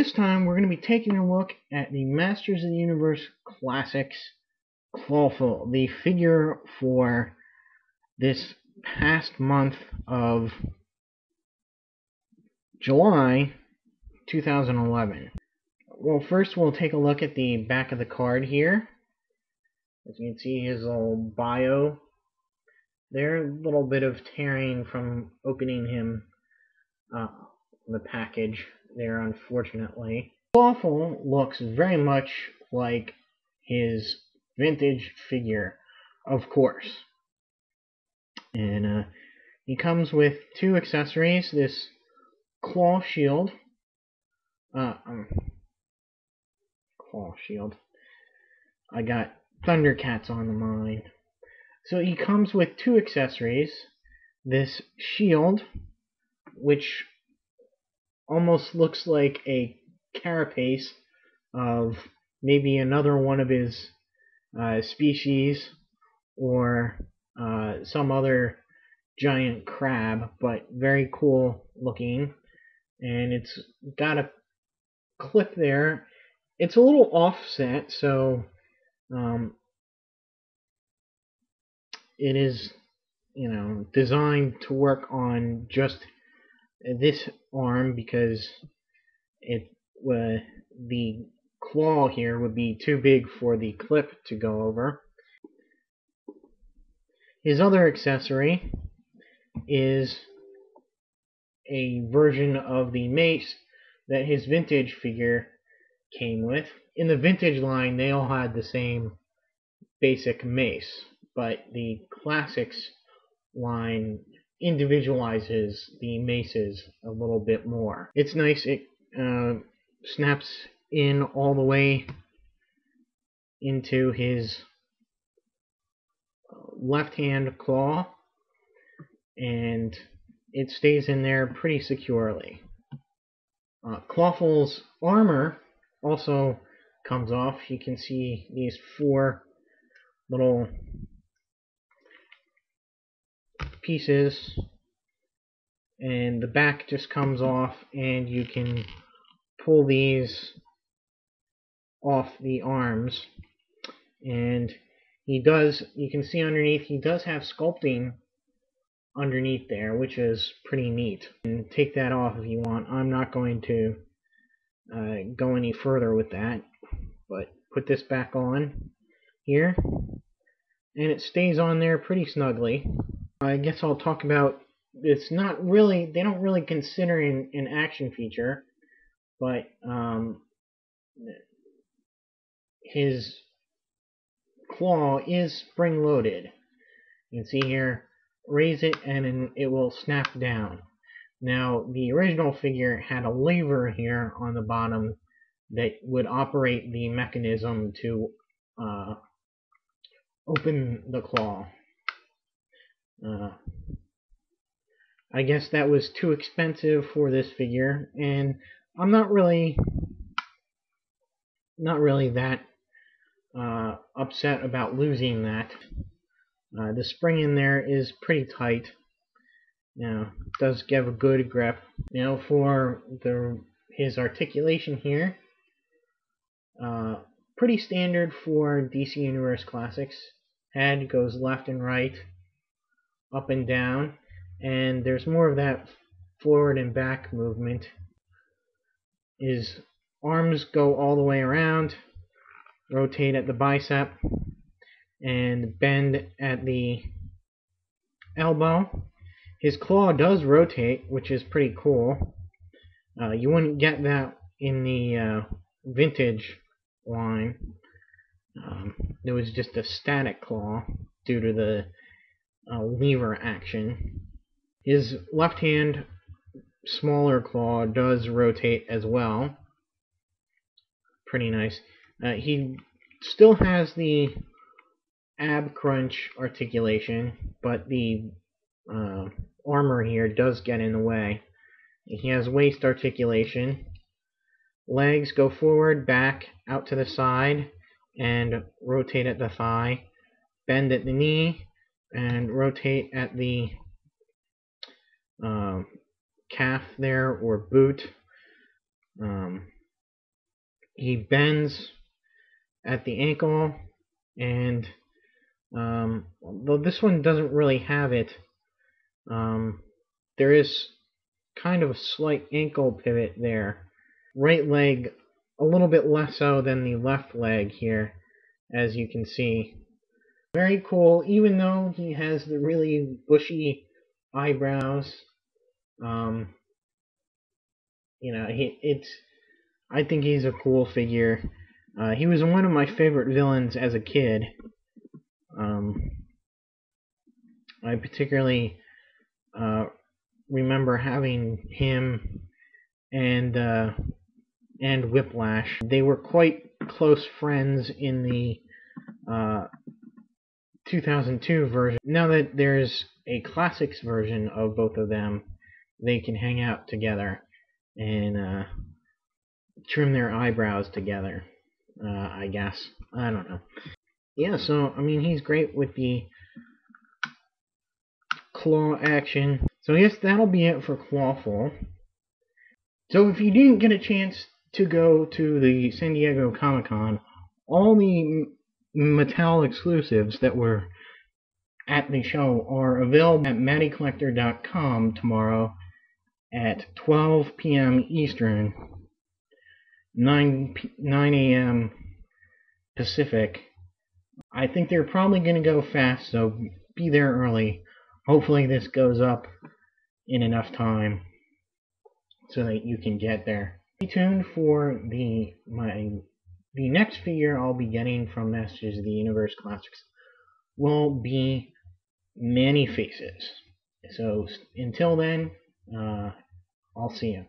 this time we're going to be taking a look at the Masters of the Universe Classics Clawful, the figure for this past month of July 2011. Well, first we'll take a look at the back of the card here. As you can see, his little bio there, a little bit of tearing from opening him the package there, unfortunately. Clawful looks very much like his vintage figure, of course. And he comes with two accessories, this claw shield. Claw shield. I got Thundercats on the mind. So he comes with two accessories, this shield, which almost looks like a carapace of maybe another one of his species, or some other giant crab, but very cool looking. And it's got a clip there. It's a little offset, so it is, designed to work on just this arm, because the claw here would be too big for the clip to go over. His other accessory is a version of the mace that his vintage figure came with. In the vintage line, they all had the same basic mace, but the Classics line individualizes the maces a little bit more. It's nice. It snaps in all the way into his left hand claw, and it stays in there pretty securely. Clawful's armor also comes off. You can see these four little pieces, and the back just comes off, and you can pull these off the arms. And you can see underneath, he does have sculpting underneath there, which is pretty neat. And take that off if you want. I'm not going to go any further with that, but put this back on here, and it stays on there pretty snugly. I guess I'll talk about, it's not really, they don't really consider it an action feature, but his claw is spring-loaded. You can see here, raise it and it will snap down. Now, the original figure had a lever here on the bottom that would operate the mechanism to open the claw. I guess that was too expensive for this figure, and I'm not really that upset about losing that. The spring in there is pretty tight. It does give a good grip. For his articulation here, pretty standard for DC Universe Classics. Head goes left and right, up and down, and there's more of that forward and back movement. His arms go all the way around, rotate at the bicep, and bend at the elbow. His claw does rotate, which is pretty cool. You wouldn't get that in the vintage line. It was just a static claw due to the lever action. His left hand smaller claw does rotate as well. Pretty nice. He still has the ab crunch articulation, but the armor here does get in the way. He has waist articulation. Legs go forward, back, out to the side, and rotate at the thigh. Bend at the knee, and rotate at the calf there, or boot. he bends at the ankle, and though this one doesn't really have it, there is kind of a slight ankle pivot there. Right leg a little bit less so than the left leg here, as you can see. Very cool, even though he has the really bushy eyebrows. I think he's a cool figure. He was one of my favorite villains as a kid. I particularly remember having him and Whiplash. They were quite close friends in the 2002 version. Now that there's a classics version of both of them, they can hang out together and trim their eyebrows together, I guess. I don't know. Yeah, so, I mean, he's great with the claw action. So I guess that'll be it for Clawful. So if you didn't get a chance to go to the San Diego Comic-Con, all the Mattel exclusives that were at the show are available at MattyCollector.com tomorrow at 12 p.m. Eastern, 9 a.m. Pacific. I think they're probably going to go fast, so be there early. Hopefully this goes up in enough time so that you can get there. Stay tuned for the next figure I'll be getting from Masters of the Universe Classics will be Many Faces. So until then, I'll see you.